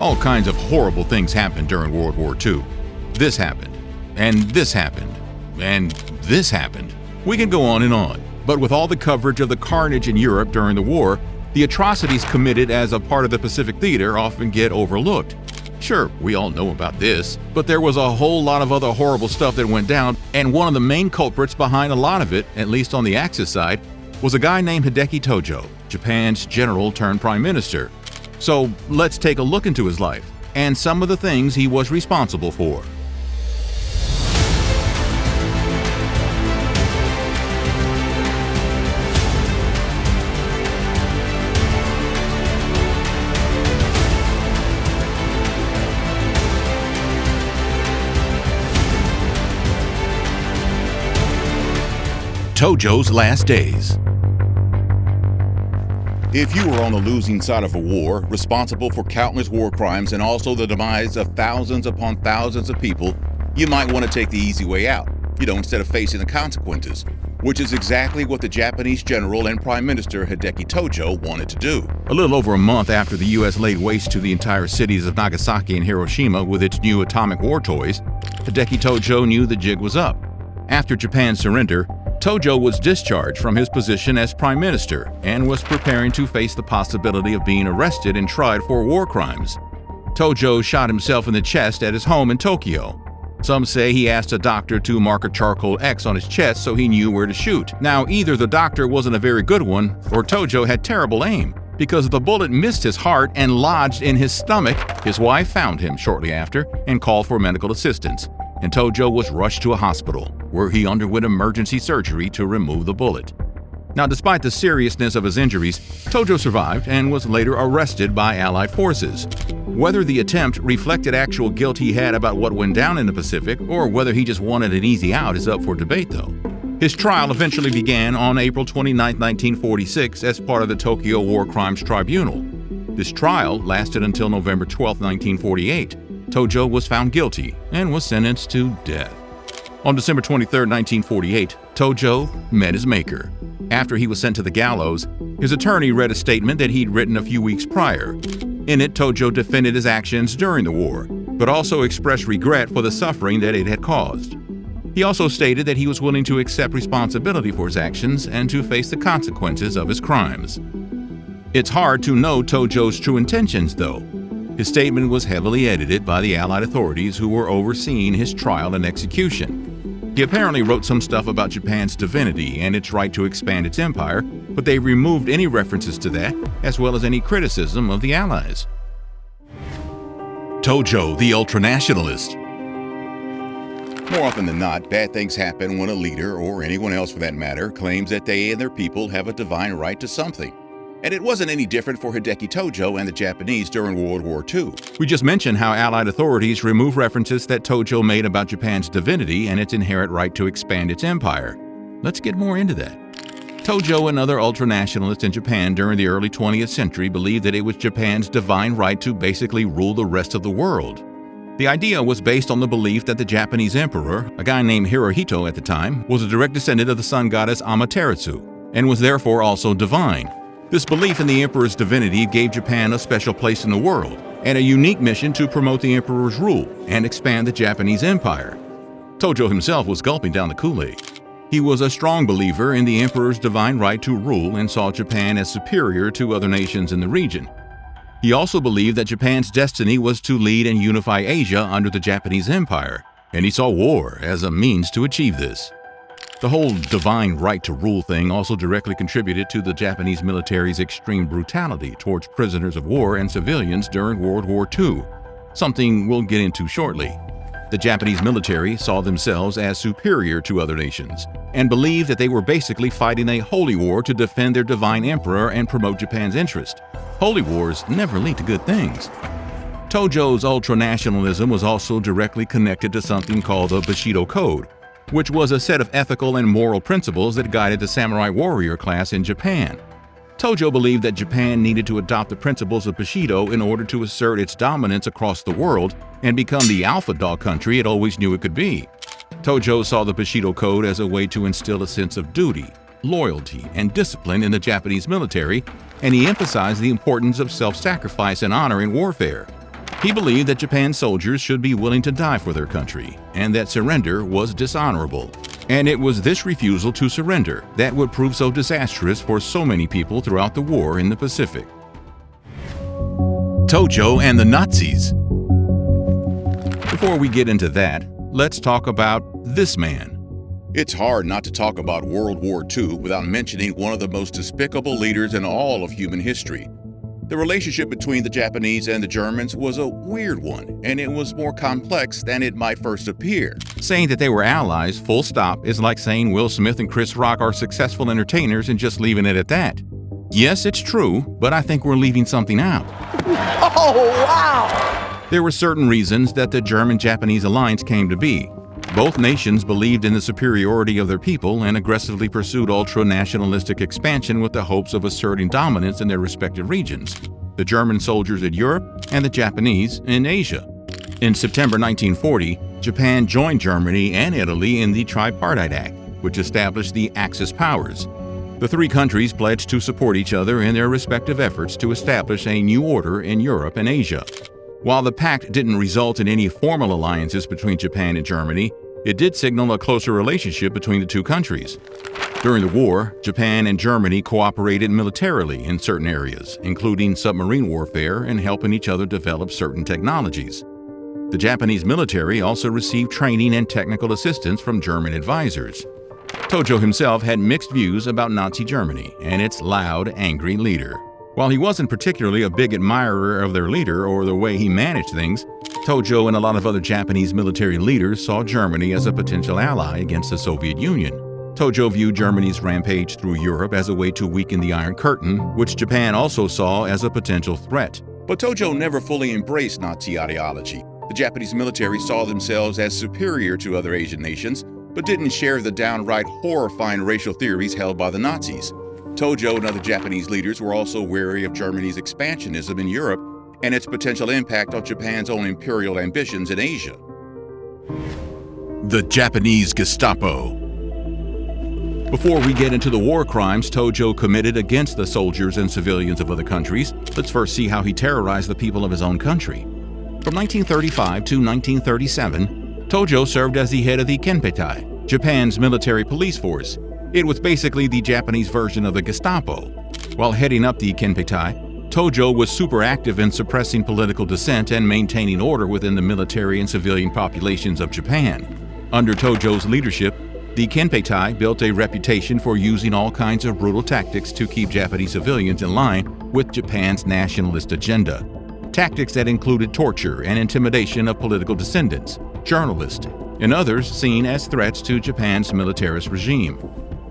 All kinds of horrible things happened during World War II. This happened, and this happened, and this happened. We can go on and on, but with all the coverage of the carnage in Europe during the war, the atrocities committed as a part of the Pacific Theater often get overlooked. Sure, we all know about this, but there was a whole lot of other horrible stuff that went down, and one of the main culprits behind a lot of it, at least on the Axis side, was a guy named Hideki Tojo, Japan's general turned prime minister. So let's take a look into his life and some of the things he was responsible for. Tojo's last days. If you were on the losing side of a war, responsible for countless war crimes and also the demise of thousands upon thousands of people, you might want to take the easy way out, instead of facing the consequences, which is exactly what the Japanese general and Prime Minister Hideki Tojo wanted to do. A little over a month after the U.S. laid waste to the entire cities of Nagasaki and Hiroshima with its new atomic war toys, Hideki Tojo knew the jig was up. After Japan's surrender, Tojo was discharged from his position as prime minister and was preparing to face the possibility of being arrested and tried for war crimes. Tojo shot himself in the chest at his home in Tokyo. Some say he asked a doctor to mark a charcoal X on his chest so he knew where to shoot. Now, either the doctor wasn't a very good one, or Tojo had terrible aim, because the bullet missed his heart and lodged in his stomach. His wife found him shortly after and called for medical assistance, and Tojo was rushed to a hospital, where he underwent emergency surgery to remove the bullet. Now, despite the seriousness of his injuries, Tojo survived and was later arrested by Allied forces. Whether the attempt reflected actual guilt he had about what went down in the Pacific, or whether he just wanted an easy out, is up for debate, though. His trial eventually began on April 29, 1946, as part of the Tokyo War Crimes Tribunal. This trial lasted until November 12, 1948. Tojo was found guilty and was sentenced to death. On December 23, 1948, Tojo met his maker. After he was sent to the gallows, his attorney read a statement that he'd written a few weeks prior. In it, Tojo defended his actions during the war, but also expressed regret for the suffering that it had caused. He also stated that he was willing to accept responsibility for his actions and to face the consequences of his crimes. It's hard to know Tojo's true intentions, though. His statement was heavily edited by the Allied authorities who were overseeing his trial and execution. He apparently wrote some stuff about Japan's divinity and its right to expand its empire, but they removed any references to that, as well as any criticism of the Allies. Tojo, the ultranationalist. More often than not, bad things happen when a leader, or anyone else for that matter, claims that they and their people have a divine right to something. And it wasn't any different for Hideki Tojo and the Japanese during World War II. We just mentioned how Allied authorities removed references that Tojo made about Japan's divinity and its inherent right to expand its empire. Let's get more into that. Tojo and other ultranationalists in Japan during the early 20th century believed that it was Japan's divine right to basically rule the rest of the world. The idea was based on the belief that the Japanese emperor, a guy named Hirohito at the time, was a direct descendant of the sun goddess Amaterasu, and was therefore also divine. This belief in the emperor's divinity gave Japan a special place in the world, and a unique mission to promote the emperor's rule and expand the Japanese empire. Tojo himself was gulping down the Kool-Aid. He was a strong believer in the emperor's divine right to rule and saw Japan as superior to other nations in the region. He also believed that Japan's destiny was to lead and unify Asia under the Japanese empire, and he saw war as a means to achieve this. The whole divine right to rule thing also directly contributed to the Japanese military's extreme brutality towards prisoners of war and civilians during World War II, something we'll get into shortly. The Japanese military saw themselves as superior to other nations and believed that they were basically fighting a holy war to defend their divine emperor and promote Japan's interest. Holy wars never lead to good things. Tojo's ultranationalism was also directly connected to something called the Bushido Code, which was a set of ethical and moral principles that guided the samurai warrior class in Japan. Tojo believed that Japan needed to adopt the principles of Bushido in order to assert its dominance across the world and become the alpha dog country it always knew it could be. Tojo saw the Bushido Code as a way to instill a sense of duty, loyalty, and discipline in the Japanese military, and he emphasized the importance of self-sacrifice and honor in warfare. He believed that Japan's soldiers should be willing to die for their country, and that surrender was dishonorable. And it was this refusal to surrender that would prove so disastrous for so many people throughout the war in the Pacific. Tojo and the Nazis. Before we get into that, let's talk about this man. It's hard not to talk about World War II without mentioning one of the most despicable leaders in all of human history. The relationship between the Japanese and the Germans was a weird one, and it was more complex than it might first appear. Saying that they were allies, full stop, is like saying Will Smith and Chris Rock are successful entertainers and just leaving it at that. Yes, it's true, but I think we're leaving something out. Oh, wow! There were certain reasons that the German-Japanese alliance came to be. Both nations believed in the superiority of their people and aggressively pursued ultra-nationalistic expansion with the hopes of asserting dominance in their respective regions, the German soldiers in Europe and the Japanese in Asia. In September 1940, Japan joined Germany and Italy in the Tripartite Act, which established the Axis powers. The three countries pledged to support each other in their respective efforts to establish a new order in Europe and Asia. While the pact didn't result in any formal alliances between Japan and Germany, it did signal a closer relationship between the two countries. During the war, Japan and Germany cooperated militarily in certain areas, including submarine warfare and helping each other develop certain technologies. The Japanese military also received training and technical assistance from German advisors. Tojo himself had mixed views about Nazi Germany and its loud, angry leader. While he wasn't particularly a big admirer of their leader or the way he managed things, Tojo and a lot of other Japanese military leaders saw Germany as a potential ally against the Soviet Union. Tojo viewed Germany's rampage through Europe as a way to weaken the Iron Curtain, which Japan also saw as a potential threat. But Tojo never fully embraced Nazi ideology. The Japanese military saw themselves as superior to other Asian nations, but didn't share the downright horrifying racial theories held by the Nazis. Tojo and other Japanese leaders were also wary of Germany's expansionism in Europe and its potential impact on Japan's own imperial ambitions in Asia. The Japanese Gestapo. Before we get into the war crimes Tojo committed against the soldiers and civilians of other countries, let's first see how he terrorized the people of his own country. From 1935 to 1937, Tojo served as the head of the Kenpeitai, Japan's military police force. It was basically the Japanese version of the Gestapo. While heading up the Kenpeitai, Tojo was super active in suppressing political dissent and maintaining order within the military and civilian populations of Japan. Under Tojo's leadership, the Kenpeitai built a reputation for using all kinds of brutal tactics to keep Japanese civilians in line with Japan's nationalist agenda. Tactics that included torture and intimidation of political dissidents, journalists, and others seen as threats to Japan's militarist regime.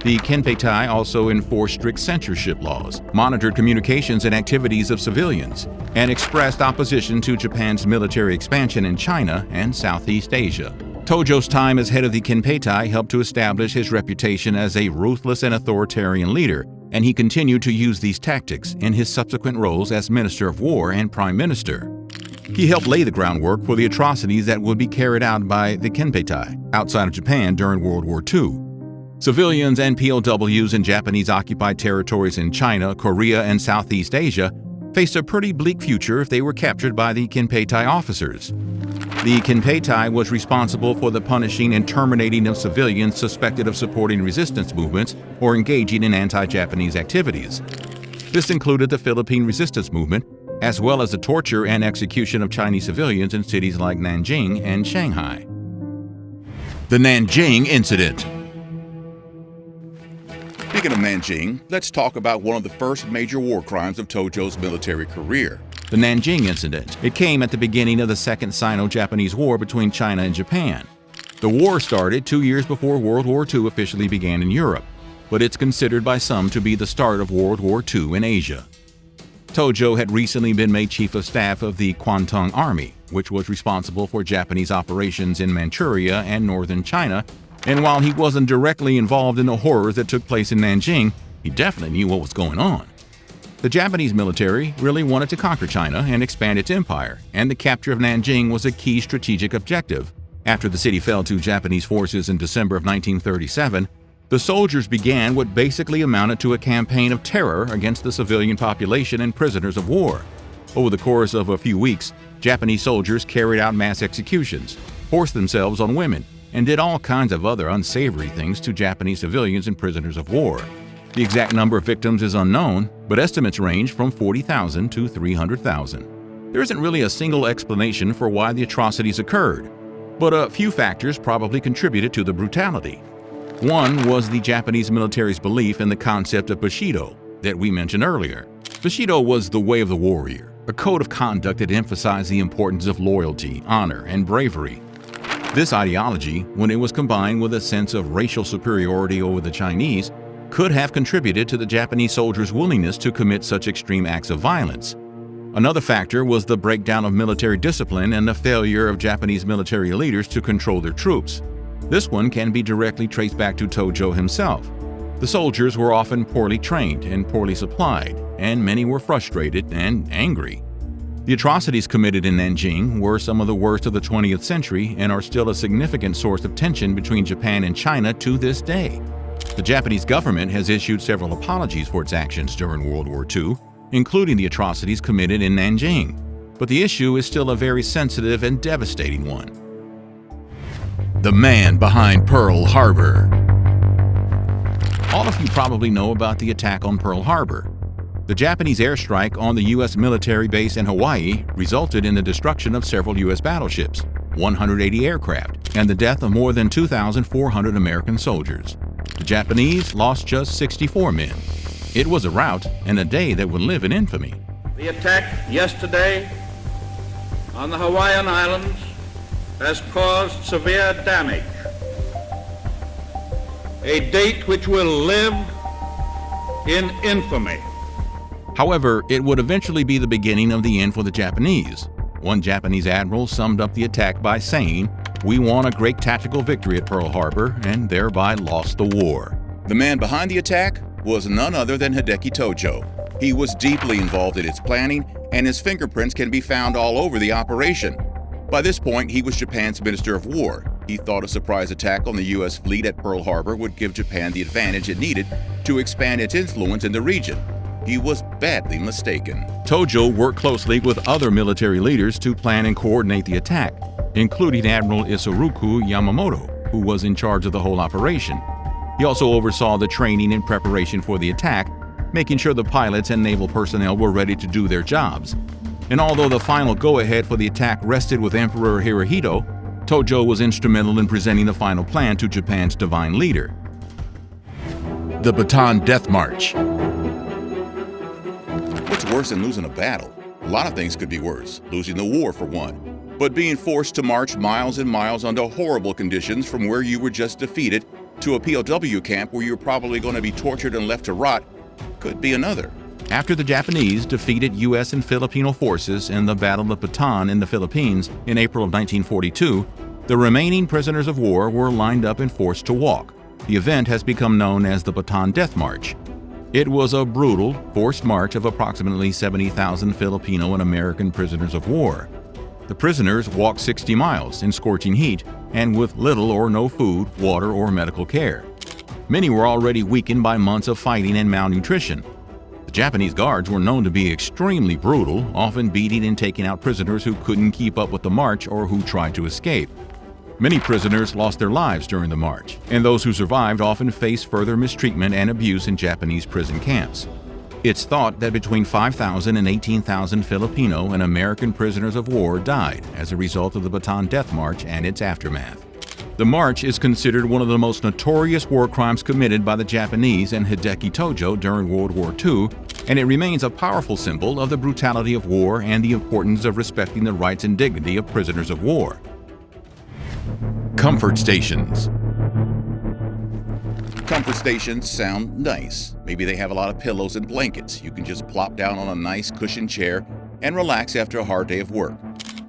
The Kenpeitai also enforced strict censorship laws, monitored communications and activities of civilians, and expressed opposition to Japan's military expansion in China and Southeast Asia. Tojo's time as head of the Kenpeitai helped to establish his reputation as a ruthless and authoritarian leader, and he continued to use these tactics in his subsequent roles as Minister of War and Prime Minister. He helped lay the groundwork for the atrocities that would be carried out by the Kenpeitai outside of Japan during World War II. Civilians and POWs in Japanese-occupied territories in China, Korea, and Southeast Asia faced a pretty bleak future if they were captured by the Kenpeitai officers. The Kenpeitai was responsible for the punishing and terminating of civilians suspected of supporting resistance movements or engaging in anti-Japanese activities. This included the Philippine resistance movement, as well as the torture and execution of Chinese civilians in cities like Nanjing and Shanghai. The Nanjing Incident. Speaking of Nanjing, let's talk about one of the first major war crimes of Tojo's military career. The Nanjing Incident. It came at the beginning of the Second Sino-Japanese War between China and Japan. The war started 2 years before World War II officially began in Europe, but it's considered by some to be the start of World War II in Asia. Tojo had recently been made Chief of Staff of the Kwantung Army, which was responsible for Japanese operations in Manchuria and northern China, and while he wasn't directly involved in the horrors that took place in Nanjing, he definitely knew what was going on. The Japanese military really wanted to conquer China and expand its empire, and the capture of Nanjing was a key strategic objective. After the city fell to Japanese forces in December of 1937, the soldiers began what basically amounted to a campaign of terror against the civilian population and prisoners of war. Over the course of a few weeks, Japanese soldiers carried out mass executions, forced themselves on women, and did all kinds of other unsavory things to Japanese civilians and prisoners of war. The exact number of victims is unknown, but estimates range from 40,000 to 300,000. There isn't really a single explanation for why the atrocities occurred, but a few factors probably contributed to the brutality. One was the Japanese military's belief in the concept of Bushido that we mentioned earlier. Bushido was the way of the warrior, a code of conduct that emphasized the importance of loyalty, honor, and bravery. This ideology, when it was combined with a sense of racial superiority over the Chinese, could have contributed to the Japanese soldiers' willingness to commit such extreme acts of violence. Another factor was the breakdown of military discipline and the failure of Japanese military leaders to control their troops. This one can be directly traced back to Tojo himself. The soldiers were often poorly trained and poorly supplied, and many were frustrated and angry. The atrocities committed in Nanjing were some of the worst of the 20th century and are still a significant source of tension between Japan and China to this day. The Japanese government has issued several apologies for its actions during World War II, including the atrocities committed in Nanjing, but the issue is still a very sensitive and devastating one. The man behind Pearl Harbor. All of you probably know about the attack on Pearl Harbor. The Japanese airstrike on the U.S. military base in Hawaii resulted in the destruction of several U.S. battleships, 180 aircraft, and the death of more than 2,400 American soldiers. The Japanese lost just 64 men. It was a rout and a day that would live in infamy. The attack yesterday on the Hawaiian Islands has caused severe damage, a date which will live in infamy. However, it would eventually be the beginning of the end for the Japanese. One Japanese admiral summed up the attack by saying, "We won a great tactical victory at Pearl Harbor and thereby lost the war." The man behind the attack was none other than Hideki Tojo. He was deeply involved in its planning, and his fingerprints can be found all over the operation. By this point, he was Japan's Minister of War. He thought a surprise attack on the U.S. fleet at Pearl Harbor would give Japan the advantage it needed to expand its influence in the region. He was badly mistaken. Tojo worked closely with other military leaders to plan and coordinate the attack, including Admiral Isoroku Yamamoto, who was in charge of the whole operation. He also oversaw the training and preparation for the attack, making sure the pilots and naval personnel were ready to do their jobs. And although the final go-ahead for the attack rested with Emperor Hirohito, Tojo was instrumental in presenting the final plan to Japan's divine leader. The Bataan Death March. What's worse than losing a battle? A lot of things could be worse, losing the war for one. But being forced to march miles and miles under horrible conditions from where you were just defeated to a POW camp where you're probably going to be tortured and left to rot could be another. After the Japanese defeated U.S. and Filipino forces in the Battle of Bataan in the Philippines in April of 1942, the remaining prisoners of war were lined up and forced to walk. The event has become known as the Bataan Death March. It was a brutal, forced march of approximately 70,000 Filipino and American prisoners of war. The prisoners walked 60 miles in scorching heat and with little or no food, water, or medical care. Many were already weakened by months of fighting and malnutrition. The Japanese guards were known to be extremely brutal, often beating and taking out prisoners who couldn't keep up with the march or who tried to escape. Many prisoners lost their lives during the march, and those who survived often faced further mistreatment and abuse in Japanese prison camps. It's thought that between 5,000 and 18,000 Filipino and American prisoners of war died as a result of the Bataan Death March and its aftermath. The march is considered one of the most notorious war crimes committed by the Japanese and Hideki Tojo during World War II, and it remains a powerful symbol of the brutality of war and the importance of respecting the rights and dignity of prisoners of war. Comfort stations. Comfort stations sound nice. Maybe they have a lot of pillows and blankets. You can just plop down on a nice cushioned chair and relax after a hard day of work.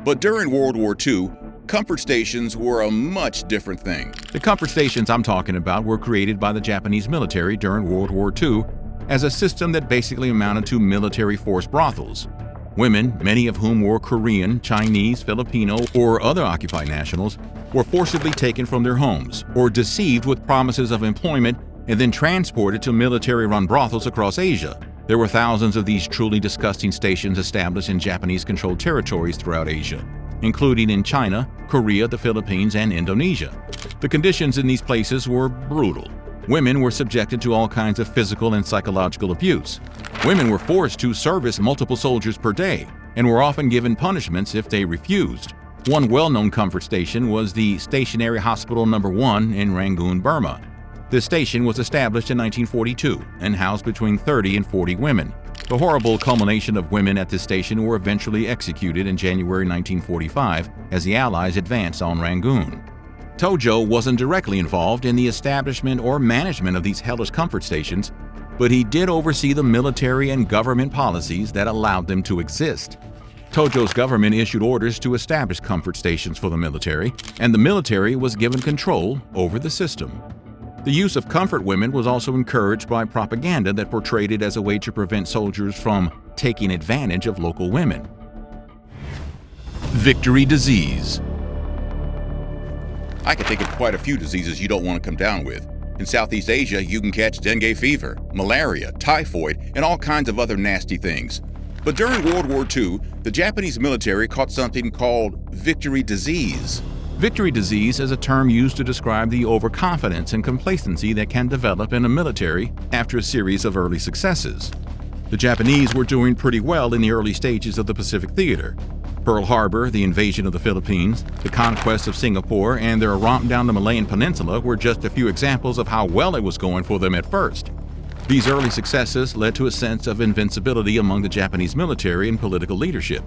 But during World War II, comfort stations were a much different thing. The comfort stations I'm talking about were created by the Japanese military during World War II as a system that basically amounted to military force brothels. Women, many of whom were Korean, Chinese, Filipino, or other occupied nationals, were forcibly taken from their homes or deceived with promises of employment and then transported to military-run brothels across Asia. There were thousands of these truly disgusting stations established in Japanese-controlled territories throughout Asia, including in China, Korea, the Philippines, and Indonesia. The conditions in these places were brutal. Women were subjected to all kinds of physical and psychological abuse. Women were forced to service multiple soldiers per day and were often given punishments if they refused. One well-known comfort station was the Stationary Hospital No. 1 in Rangoon, Burma. This station was established in 1942 and housed between 30 and 40 women. The horrible culmination of women at this station were eventually executed in January 1945 as the Allies advanced on Rangoon. Tojo wasn't directly involved in the establishment or management of these hellish comfort stations, but he did oversee the military and government policies that allowed them to exist. Tojo's government issued orders to establish comfort stations for the military, and the military was given control over the system. The use of comfort women was also encouraged by propaganda that portrayed it as a way to prevent soldiers from taking advantage of local women. Victory disease. I can think of quite a few diseases you don't want to come down with. In Southeast Asia, you can catch dengue fever, malaria, typhoid, and all kinds of other nasty things. But during World War II, the Japanese military caught something called victory disease. Victory disease is a term used to describe the overconfidence and complacency that can develop in a military after a series of early successes. The Japanese were doing pretty well in the early stages of the Pacific Theater. Pearl Harbor, the invasion of the Philippines, the conquest of Singapore, and their romp down the Malayan Peninsula were just a few examples of how well it was going for them at first. These early successes led to a sense of invincibility among the Japanese military and political leadership,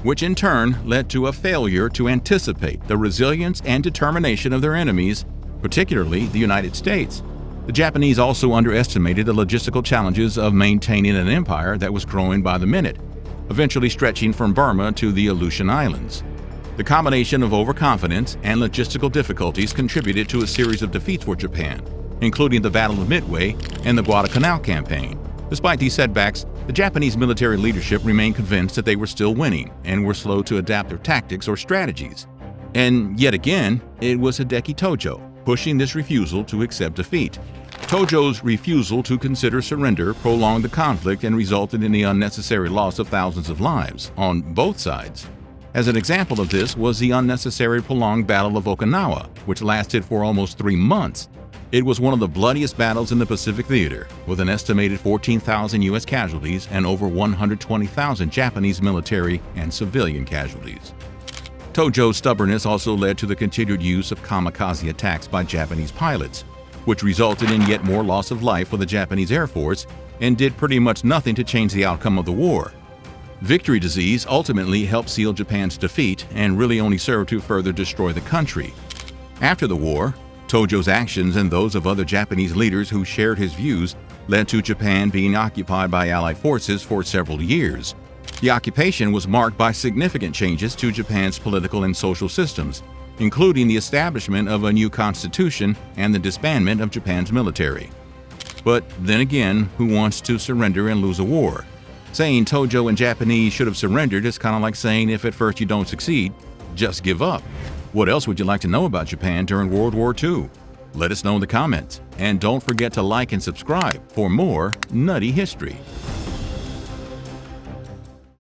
which in turn led to a failure to anticipate the resilience and determination of their enemies, particularly the United States. The Japanese also underestimated the logistical challenges of maintaining an empire that was growing by the minute, eventually stretching from Burma to the Aleutian Islands. The combination of overconfidence and logistical difficulties contributed to a series of defeats for Japan, including the Battle of Midway and the Guadalcanal Campaign. Despite these setbacks, the Japanese military leadership remained convinced that they were still winning and were slow to adapt their tactics or strategies. And yet again, it was Hideki Tojo pushing this refusal to accept defeat. Tojo's refusal to consider surrender prolonged the conflict and resulted in the unnecessary loss of thousands of lives on both sides. As an example of this was the unnecessary prolonged Battle of Okinawa, which lasted for almost 3 months. It was one of the bloodiest battles in the Pacific Theater, with an estimated 14,000 U.S. casualties and over 120,000 Japanese military and civilian casualties. Tojo's stubbornness also led to the continued use of kamikaze attacks by Japanese pilots, which resulted in yet more loss of life for the Japanese Air Force and did pretty much nothing to change the outcome of the war. Victory disease ultimately helped seal Japan's defeat and really only served to further destroy the country. After the war, Tojo's actions and those of other Japanese leaders who shared his views led to Japan being occupied by Allied forces for several years. The occupation was marked by significant changes to Japan's political and social systems, including the establishment of a new constitution and the disbandment of Japan's military. But then again, who wants to surrender and lose a war? Saying Tojo and Japanese should have surrendered is kind of like saying if at first you don't succeed, just give up. What else would you like to know about Japan during World War II? Let us know in the comments, and don't forget to like and subscribe for more Nutty History.